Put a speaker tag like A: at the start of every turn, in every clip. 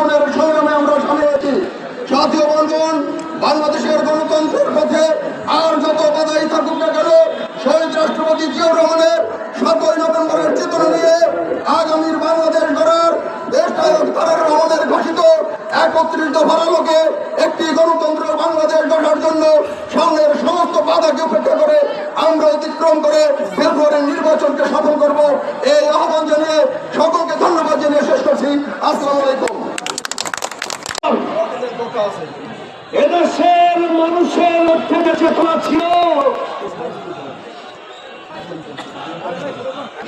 A: ধরনের সংগ্রামে আমরা সামিল হয়েছি। জাতীয় বন্ধন বাংলাদেশের গণতন্ত্রের পথে আর যত বাধাই থাকুক না কেন, শহীদ রাষ্ট্রপতি জিয়াউর রহমানের 7ই নভেম্বরের চেতনা নিয়ে আগামীর বাংলাদেশ গড়ার দেশনায়ক তারেক রহমানের ঘোষিত 31 দফার আলোকে একটি গণতন্ত্র বাংলাদেশ গড়ার জন্য সামনের সমস্ত বাধাকে উপেক্ষা করে আমরা অতিক্রম করে ফেব্রুয়ারির নির্বাচনকে সফল করব। এই আহ্বান জানিয়ে সকলকে ধন্যবাদ জানিয়ে শেষ করছি। আসসালামু আলাইকুম।
B: এদেশের মানুষের থেকে চেতনা ছিল,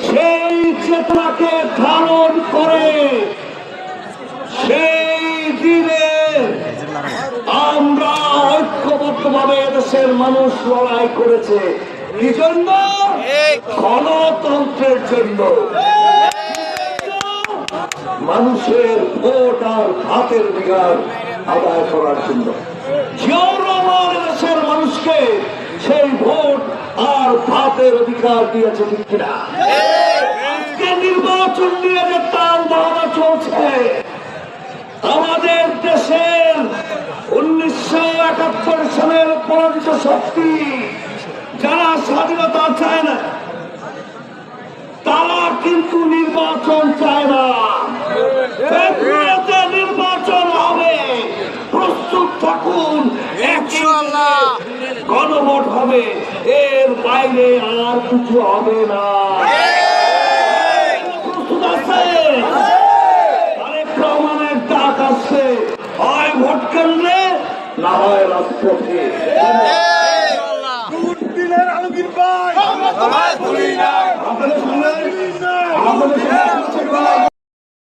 B: সেই চেতনাকে ধারণ করে সেই দিনে আমরা ঐক্যবদ্ধভাবে এদেশের মানুষ লড়াই করেছে। কি জন্য? গণতন্ত্রের জন্য, মানুষের ভোট আর ভাতের অধিকার আদায় করার জন্য। জিয়াউর রহমান দেশের মানুষকে সেই ভোট আর ভাতের অধিকার দিয়েছে, ঠিক কিনা? আজকে নির্বাচন নিয়ে যে তাল বাহানা চলছে, আমাদের দেশের 1971 সালের পরাজিত শক্তি যারা স্বাধীনতা চায় না, তারা কিন্তু নির্বাচন চায় না। ফেব্রুয়ারিতে নির্বাচন হবে, প্রস্তুত থাকুন, ইনশাআল্লাহ গণভোট হবে, এর বাইরে আর কিছু হবে না। প্রস্তুত আছে? তারেক রহমানের ডাক আসছে, হয় ভোট কেন্দ্রে না হয় রাজপথে।
C: আলমগীর ভাই, আমরা তোমায় ভুলি না।
B: আমাদের